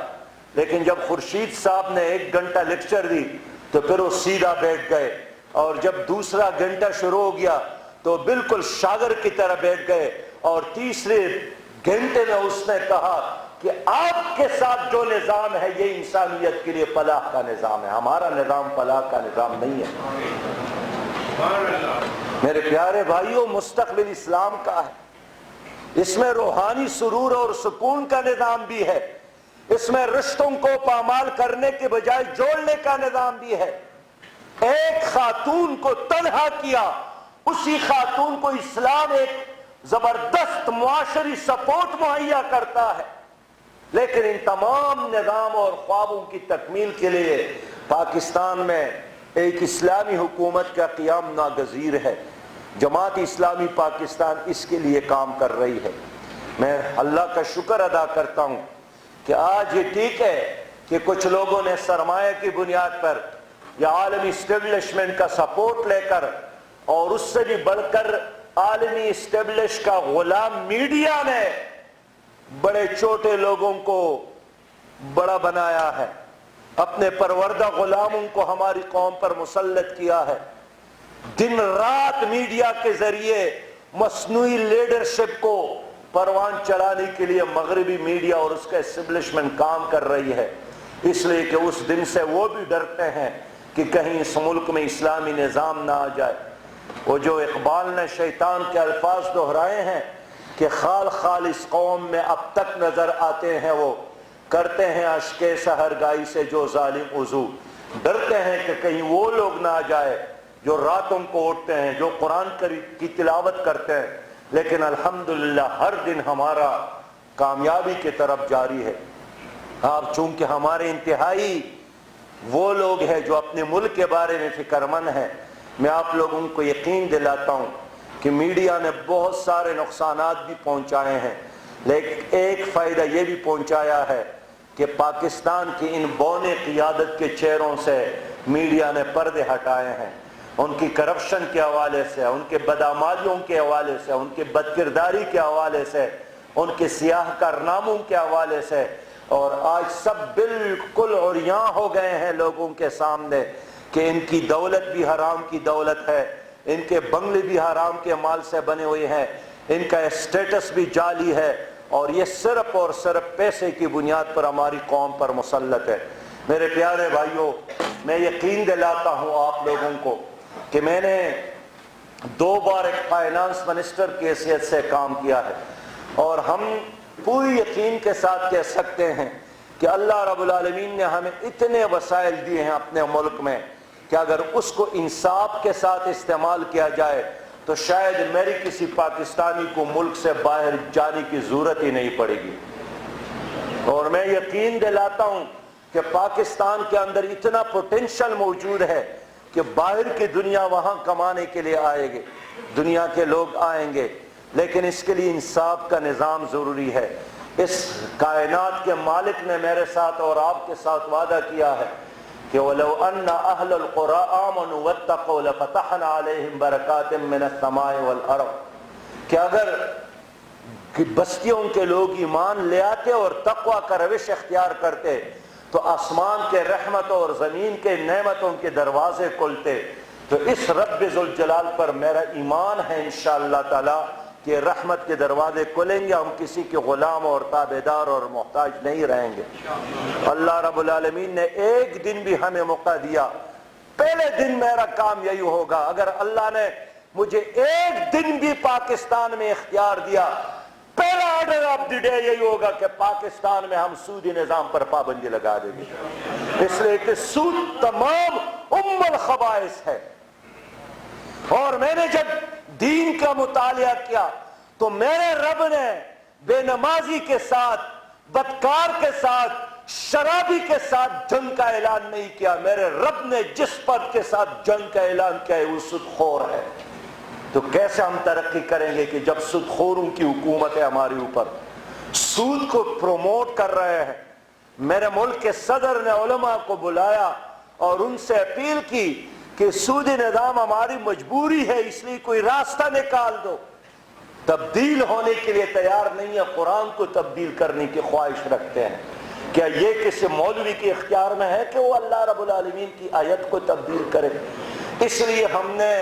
لیکن جب خورشید صاحب نے 1 گھنٹہ لیکچر دی تو پھر وہ سیدھا بیٹھ گئے. اور جب دوسرا گھنٹہ شروع ہو گیا تو بالکل شاگرد کی طرح بیٹھ گئے. اور تیسرے گھنٹے میں اس نے کہا کہ آپ کے ساتھ جو نظام ہے یہ انسانیت کے لیے فلاح کا نظام ہے، ہمارا نظام فلاح کا نظام نہیں ہے. میرے پیارے بھائیوں، مستقبل اسلام کا ہے. اس میں روحانی سرور اور سکون کا نظام بھی ہے. اس میں رشتوں کو پامال کرنے کے بجائے جوڑنے کا نظام بھی ہے. ایک خاتون کو تنہا کیا، اسی خاتون کو اسلام ایک زبردست معاشری سپورٹ مہیا کرتا ہے. لیکن ان تمام نظام اور خوابوں کی تکمیل کے لیے پاکستان میں ایک اسلامی حکومت کا قیام ناگزیر ہے. جماعت اسلامی پاکستان اس کے لیے کام کر رہی ہے. میں اللہ کا شکر ادا کرتا ہوں کہ آج یہ ٹھیک ہے کہ کچھ لوگوں نے سرمایہ کی بنیاد پر یا عالمی اسٹیبلشمنٹ کا سپورٹ لے کر، اور اس سے بھی بڑھ کر عالمی اسٹیبلش کا غلام میڈیا نے بڑے چھوٹے لوگوں کو بڑا بنایا ہے. اپنے پروردہ غلاموں کو ہماری قوم پر مسلط کیا ہے. دن رات میڈیا کے ذریعے مصنوعی لیڈرشپ کو پروان چڑھانے کے لیے مغربی میڈیا اور اس کا اسٹیبلشمنٹ کام کر رہی ہے. اس لیے کہ اس دن سے وہ بھی ڈرتے ہیں کہ کہیں اس ملک میں اسلامی نظام نہ آ جائے. وہ جو اقبال نے شیطان کے الفاظ دہرائے ہیں کہ خال خال اس قوم میں اب تک نظر آتے ہیں، وہ کرتے ہیں اشک سحرگاہی سے جو ظالم وضو. ڈرتے ہیں کہ کہیں وہ لوگ نہ آ جائے جو راتوں کو اٹھتے ہیں، جو قرآن کی تلاوت کرتے ہیں، لیکن الحمدللہ ہر دن ہمارا کامیابی کی طرف جاری ہے. آپ چونکہ ہمارے انتہائی وہ لوگ ہیں جو اپنے ملک کے بارے میں فکر مند ہیں، میں آپ لوگوں کو یقین دلاتا ہوں کہ میڈیا نے بہت سارے نقصانات بھی پہنچائے ہیں، لیکن ایک فائدہ یہ بھی پہنچایا ہے کہ پاکستان کی ان بونے قیادت کے چہروں سے میڈیا نے پردے ہٹائے ہیں. ان کی کرپشن کے حوالے سے، ان کے بدعمالیوں کے حوالے سے، ان کی بدکرداری کے حوالے سے، ان کے سیاہ کارناموں کے حوالے سے، اور آج سب بالکل عریاں ہو گئے ہیں لوگوں کے سامنے کہ ان کی دولت بھی حرام کی دولت ہے، ان کے بنگلے بھی حرام کے مال سے بنے ہوئے ہیں، ان کا اسٹیٹس بھی جعلی ہے، اور یہ صرف اور صرف پیسے کی بنیاد پر ہماری قوم پر مسلط ہے. میرے پیارے بھائیوں، میں یقین دلاتا ہوں آپ لوگوں کو کہ میں نے 2 بار ایک فائنانس منسٹر کی حیثیت سے کام کیا ہے، اور ہم پوری یقین کے ساتھ کہہ سکتے ہیں کہ اللہ رب العالمین نے ہمیں اتنے وسائل دیے ہیں اپنے ملک میں کہ اگر اس کو انصاف کے ساتھ استعمال کیا جائے تو شاید میری کسی پاکستانی کو ملک سے باہر جانے کی ضرورت ہی نہیں پڑے گی. اور میں یقین دلاتا ہوں کہ پاکستان کے اندر اتنا پوٹینشل موجود ہے کہ باہر کی دنیا وہاں کمانے کے لیے آئے گے، دنیا کے لوگ آئیں گے، لیکن اس کے لیے انصاف کا نظام ضروری ہے. اس کائنات کے مالک نے میرے ساتھ اور آپ کے ساتھ وعدہ کیا ہے کہ وَلَوْ أَنَّ أَهْلَ الْقُرَىٰ آمَنُوا وَاتَّقَوْا لَفَتَحْنَا عَلَيْهِمْ بَرَكَاتٍ مِّنَ السَّمَاءِ وَالْأَرْضِ، کہ اگر بستیوں کے لوگ ایمان لے آتے اور تقوی کا روش اختیار کرتے تو آسمان کے رحمت اور زمین کے نعمتوں کے دروازے کھلتے. تو اس رب ذوالجلال پر میرا ایمان ہے انشاءاللہ تعالی کہ رحمت کے دروازے کھلیں گے، ہم کسی کے غلام اور تابعدار اور محتاج نہیں رہیں گے. اللہ رب العالمین نے ایک دن بھی ہمیں موقع دیا، پہلے دن میرا کام یہی ہوگا. اگر اللہ نے مجھے ایک دن بھی پاکستان میں اختیار دیا، پہلا آرڈر آف دی ڈے یہی ہوگا کہ پاکستان میں ہم سودی نظام پر پابندی لگا دیں گے، اس لیے کہ سود تمام ام الخبائث ہے۔ اور میں نے جب دین کا مطالعہ کیا تو میرے رب نے بے نمازی کے ساتھ، بدکار کے ساتھ، شرابی کے ساتھ جنگ کا اعلان نہیں کیا، میرے رب نے جس پد کے ساتھ جنگ کا اعلان کیا ہے وہ سود خور ہے۔ تو کیسے ہم ترقی کریں گے کہ جب سود خوروں کی حکومت ہے ہمارے اوپر، سود کو پروموٹ کر رہے ہیں۔ میرے ملک کے صدر نے علماء کو بلایا اور ان سے اپیل کی کہ سودی نظام ہماری مجبوری ہے، اس لیے کوئی راستہ نکال دو۔ تبدیل ہونے کے لیے تیار نہیں ہے، قرآن کو تبدیل کرنے کی خواہش رکھتے ہیں۔ کیا یہ کسی مولوی کے اختیار میں ہے کہ وہ اللہ رب العالمین کی آیت کو تبدیل کرے؟ اس لیے ہم نے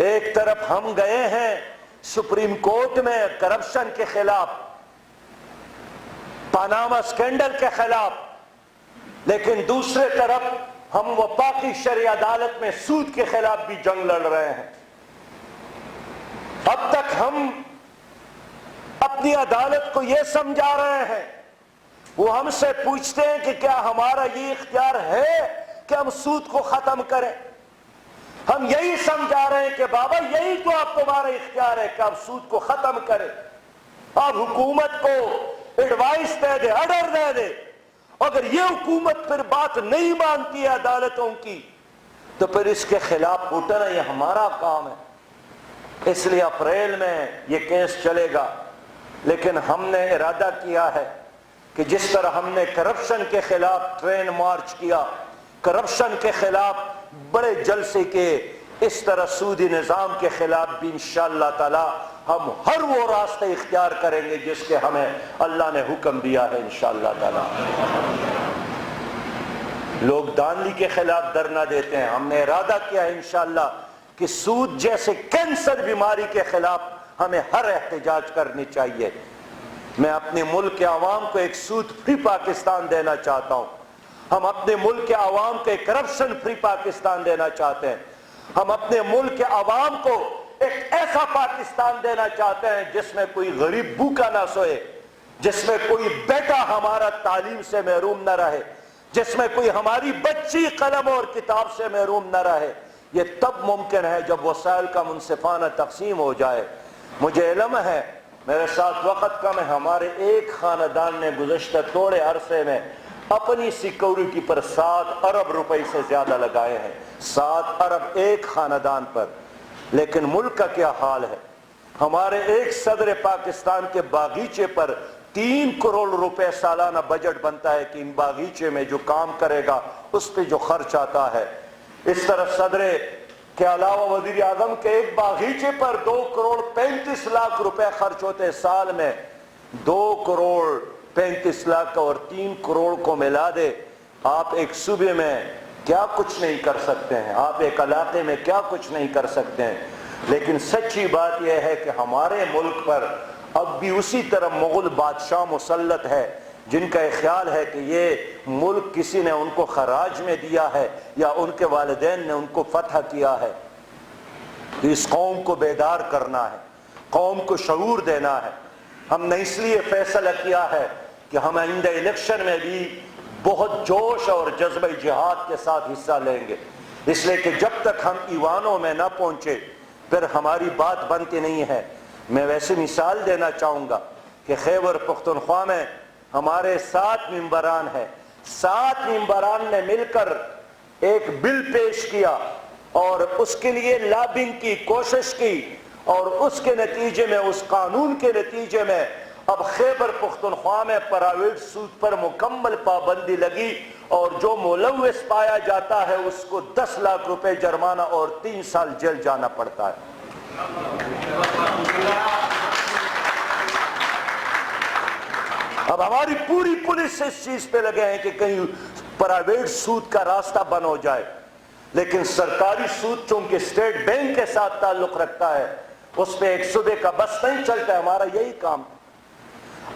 ایک طرف ہم گئے ہیں سپریم کورٹ میں کرپشن کے خلاف، پاناما اسکینڈل کے خلاف، لیکن دوسرے طرف ہم وفاقی شرعی عدالت میں سود کے خلاف بھی جنگ لڑ رہے ہیں۔ اب تک ہم اپنی عدالت کو یہ سمجھا رہے ہیں، وہ ہم سے پوچھتے ہیں کہ کیا ہمارا یہ اختیار ہے کہ ہم سود کو ختم کریں؟ ہم یہی سمجھا رہے ہیں کہ بابا یہی تو آپ تمہارا اختیار ہے کہ آپ سود کو ختم کریں۔ آپ حکومت کو ایڈوائس دے دے، آرڈر دے دے، اگر یہ حکومت پھر بات نہیں مانتی ہے عدالتوں کی تو پھر اس کے خلاف اٹھنا یہ ہمارا کام ہے۔ اس لیے اپریل میں یہ کیس چلے گا، لیکن ہم نے ارادہ کیا ہے کہ جس طرح ہم نے کرپشن کے خلاف ٹرین مارچ کیا، کرپشن کے خلاف بڑے جلسے کے، اس طرح سودی نظام کے خلاف بھی انشاءاللہ تعالی ہم ہر وہ راستے اختیار کریں گے جس کے ہمیں اللہ نے حکم دیا ہے انشاءاللہ تعالی۔ لوگ دانلی کے خلاف دھرنا دیتے ہیں، ہم نے ارادہ کیا ہے انشاءاللہ کہ سود جیسے کینسر بیماری کے خلاف ہمیں ہر احتجاج کرنی چاہیے۔ میں اپنے ملک کے عوام کو ایک سود فری پاکستان دینا چاہتا ہوں، ہم اپنے ملک کے عوام کو ایک کرپشن فری پاکستان دینا چاہتے ہیں، ہم اپنے ملک کے عوام کو ایک ایسا پاکستان دینا چاہتے ہیں جس میں کوئی غریب بھوکا نہ سوئے، جس میں کوئی بیٹا ہمارا تعلیم سے محروم نہ رہے، جس میں کوئی ہماری بچی قلم اور کتاب سے محروم نہ رہے۔ یہ تب ممکن ہے جب وسائل کا منصفانہ تقسیم ہو جائے۔ مجھے علم ہے، میرے ساتھ وقت کم ہے، ہمارے ایک خاندان نے گزشتہ تھوڑے عرصے میں اپنی سیکورٹی پر 7 ارب روپے سے زیادہ لگائے ہیں، 7 ارب ایک خاندان پر۔ لیکن ملک کا کیا حال ہے؟ ہمارے ایک صدر پاکستان کے باغیچے پر 3 کروڑ روپے سالانہ بجٹ بنتا ہے کہ ان باغیچے میں جو کام کرے گا اس پہ جو خرچ آتا ہے۔ اس طرح صدر کے علاوہ وزیر اعظم کے ایک باغیچے پر 2 کروڑ 35 لاکھ روپے خرچ ہوتے ہیں سال میں۔ 2 کروڑ 35 لاکھ اور 3 کروڑ کو ملا دے، آپ ایک صوبے میں کیا کچھ نہیں کر سکتے ہیں، آپ ایک علاقے میں کیا کچھ نہیں کر سکتے ہیں۔ لیکن سچی بات یہ ہے کہ ہمارے ملک پر اب بھی اسی طرح مغل بادشاہ مسلط ہے جن کا خیال ہے کہ یہ ملک کسی نے ان کو خراج میں دیا ہے یا ان کے والدین نے ان کو فتح کیا ہے۔ تو اس قوم کو بیدار کرنا ہے، قوم کو شعور دینا ہے۔ ہم نے اس لیے فیصلہ کیا ہے کہ ہم آئندہ الیکشن میں بھی بہت جوش اور جذبہ جہاد کے ساتھ حصہ لیں گے، اس لیے کہ جب تک ہم ایوانوں میں نہ پہنچے پھر ہماری بات بنتی نہیں ہے۔ میں ویسے مثال دینا چاہوں گا کہ خیبر پختونخوا میں ہمارے 7 ممبران ہیں، 7 ممبران نے مل کر ایک بل پیش کیا اور اس کے لیے لابنگ کی کوشش کی، اور اس کے نتیجے میں، اس قانون کے نتیجے میں اب خیبر پختونخوا میں پرائیویٹ سود پر مکمل پابندی لگی، اور جو ملوث پایا جاتا ہے اس کو 10 لاکھ روپے جرمانہ اور 3 سال جیل جانا پڑتا ہے۔ اب ہماری پوری پولیس اس چیز پہ لگے ہیں کہ کہیں پرائیویٹ سود کا راستہ بند ہو جائے، لیکن سرکاری سود چونکہ اسٹیٹ بینک کے ساتھ تعلق رکھتا ہے اس پہ ایک صوبے کا بس نہیں چلتا ہے۔ ہمارا یہی کام،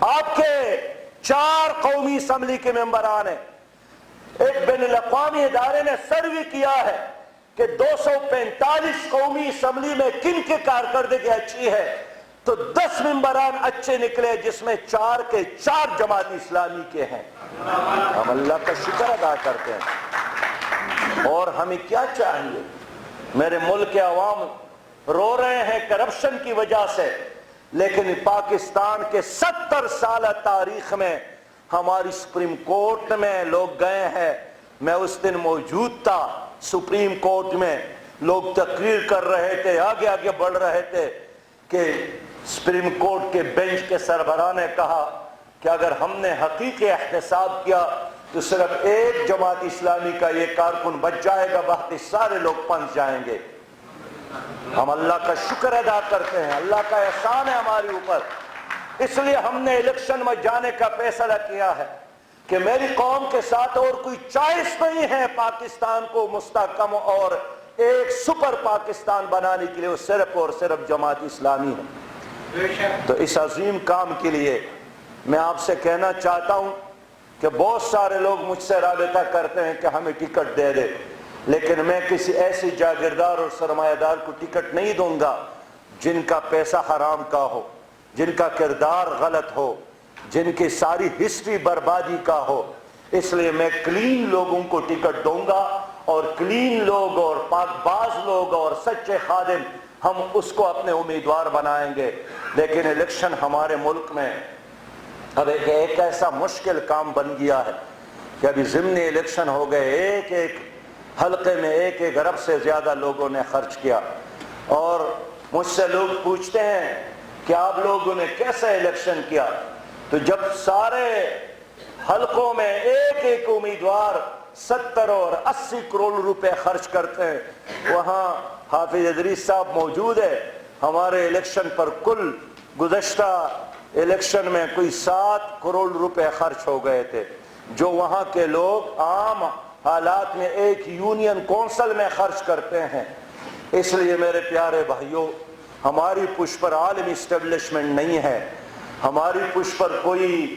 آپ کے 4 قومی اسمبلی کے ممبران ہیں، ایک بین الاقوامی ادارے نے سروے کیا ہے کہ 245 قومی اسمبلی میں کن کی کارکردگی اچھی ہے تو 10 ممبران اچھے نکلے جس میں 4 کے 4 جماعت اسلامی کے ہیں. ہم اللہ کا شکر ادا کرتے ہیں. اور ہمیں کیا چاہیے؟ میرے ملک کے عوام رو رہے ہیں کرپشن کی وجہ سے، لیکن پاکستان کے 70 سالہ تاریخ میں ہماری سپریم کورٹ میں لوگ گئے ہیں. میں اس دن موجود تھا. سپریم کورٹ میں لوگ تقریر کر رہے تھے، آگے آگے بڑھ رہے تھے کہ سپریم کورٹ کے بینچ کے سربراہ نے کہا کہ اگر ہم نے حقیقی احتساب کیا تو صرف ایک جماعت اسلامی کا یہ کارکن بچ جائے گا، باقی سارے لوگ پھنس جائیں گے. ہم اللہ کا شکر ادا کرتے ہیں، اللہ کا احسان ہے ہمارے اوپر. اس لیے ہم نے الیکشن میں جانے کا فیصلہ کیا ہے کہ میری قوم کے ساتھ اور کوئی چوائس نہیں ہے پاکستان کو مستحکم اور ایک سپر پاکستان بنانے کے لیے، وہ صرف اور صرف جماعت اسلامی ہے. تو اس عظیم کام کے لیے میں آپ سے کہنا چاہتا ہوں کہ بہت سارے لوگ مجھ سے رابطہ کرتے ہیں کہ ہمیں ٹکٹ دے دے، لیکن میں کسی ایسی جاگیردار اور سرمایہ دار کو ٹکٹ نہیں دوں گا جن کا پیسہ حرام کا ہو، جن کا کردار غلط ہو، جن کی ساری ہسٹری بربادی کا ہو. اس لیے میں کلین لوگوں کو ٹکٹ دوں گا، اور کلین لوگ اور پاک باز لوگ اور سچے خادم ہم اس کو اپنے امیدوار بنائیں گے. لیکن الیکشن ہمارے ملک میں اب ایک ایسا مشکل کام بن گیا ہے کہ ابھی ضمنی الیکشن ہو گئے، ایک ایک حلقے میں 1 ارب سے زیادہ لوگوں نے خرچ کیا. اور مجھ سے لوگ پوچھتے ہیں کہ آپ لوگوں نے کیسے الیکشن کیا؟ تو جب سارے حلقوں میں ایک ایک امیدوار 70 اور 80 کروڑ روپے خرچ کرتے ہیں، وہاں حافظ ادریس صاحب موجود ہے. ہمارے الیکشن پر کل گزشتہ الیکشن میں کوئی 7 کروڑ روپے خرچ ہو گئے تھے، جو وہاں کے لوگ عام حالات میں ایک یونین کونسل میں خرچ کرتے ہیں. اس لیے میرے پیارے بھائیوں، ہماری پشت پر عالمی اسٹیبلشمنٹ نہیں ہے، ہماری پشت پر کوئی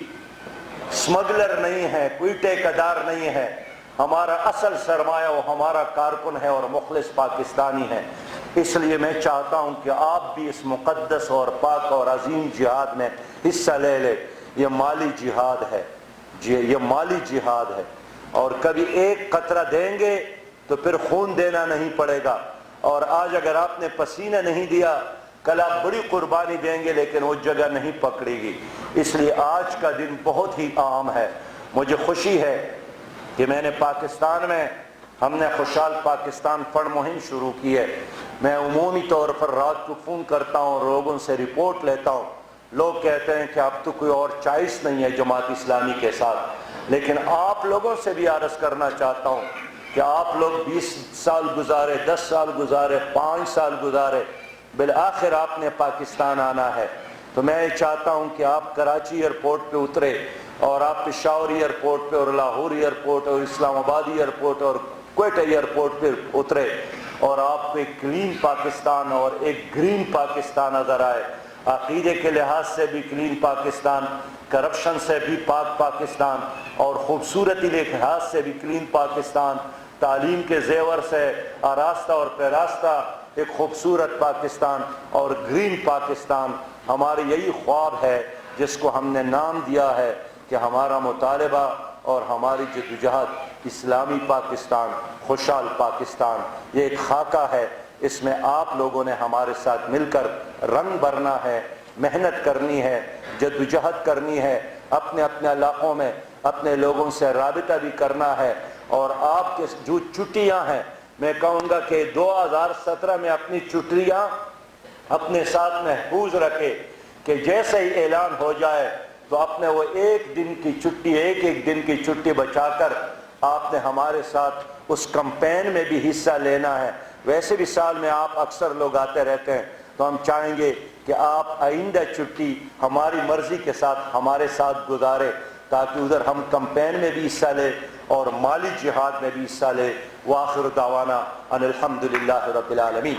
سمگلر نہیں ہے، کوئی ٹھیکیدار نہیں ہے. ہمارا اصل سرمایہ وہ ہمارا کارکن ہے اور مخلص پاکستانی ہے. اس لیے میں چاہتا ہوں کہ آپ بھی اس مقدس اور پاک اور عظیم جہاد میں حصہ لے لیں. یہ مالی جہاد ہے، یہ مالی جہاد ہے، اور کبھی ایک قطرہ دیں گے تو پھر خون دینا نہیں پڑے گا. اور آج اگر آپ نے پسینہ نہیں دیا، کل آپ بڑی قربانی دیں گے لیکن وہ جگہ نہیں پکڑے گی. اس لیے آج کا دن بہت ہی اہم ہے. مجھے خوشی ہے کہ میں نے پاکستان میں ہم نے خوشحال پاکستان فنڈ مہم شروع کی ہے. میں عمومی طور پر رات کو فون کرتا ہوں، لوگوں سے رپورٹ لیتا ہوں. لوگ کہتے ہیں کہ اب تو کوئی اور چوائس نہیں ہے جماعت اسلامی کے ساتھ. لیکن آپ لوگوں سے بھی عرض کرنا چاہتا ہوں کہ آپ لوگ 20 سال گزارے، 10 سال گزارے، 5 سال گزارے، بالآخر آپ نے پاکستان آنا ہے. تو میں چاہتا ہوں کہ آپ کراچی ایئرپورٹ پہ اترے، اور آپ پشاور ایئرپورٹ پہ اور لاہور ایئرپورٹ اور اسلام آباد ایئرپورٹ اور کوئٹہ ایئرپورٹ پہ اترے، اور آپ کو ایک کلین پاکستان اور ایک گرین پاکستان نظر آئے. عقیدے کے لحاظ سے بھی کلین پاکستان، کرپشن سے بھی پاک پاکستان، اور خوبصورتی کے لحاظ سے بھی کلین پاکستان، تعلیم کے زیور سے آراستہ اور پیراستہ ایک خوبصورت پاکستان اور گرین پاکستان. ہمارے یہی خواب ہے جس کو ہم نے نام دیا ہے کہ ہمارا مطالبہ اور ہماری جدوجہد اسلامی پاکستان، خوشحال پاکستان. یہ ایک خاکہ ہے، اس میں آپ لوگوں نے ہمارے ساتھ مل کر رنگ بھرنا ہے، محنت کرنی ہے، جدوجہد کرنی ہے، اپنے اپنے علاقوں میں اپنے لوگوں سے رابطہ بھی کرنا ہے. اور آپ کے جو چھٹیاں ہیں، میں کہوں گا کہ 2017 میں اپنی چھٹیاں اپنے ساتھ محفوظ رکھے کہ جیسے ہی اعلان ہو جائے تو اپنے وہ ایک دن کی چھٹی، ایک دن کی چھٹی بچا کر آپ نے ہمارے ساتھ اس کمپین میں بھی حصہ لینا ہے. ویسے بھی سال میں آپ اکثر لوگ آتے رہتے ہیں، تو ہم چاہیں گے کہ آپ آئندہ چھٹی ہماری مرضی کے ساتھ ہمارے ساتھ گزارے، تاکہ ادھر ہم کمپین میں بھی حصہ لیں اور مالی جہاد میں بھی حصہ لیں. وآخر دعوانا ان الحمدللہ رب العالمین.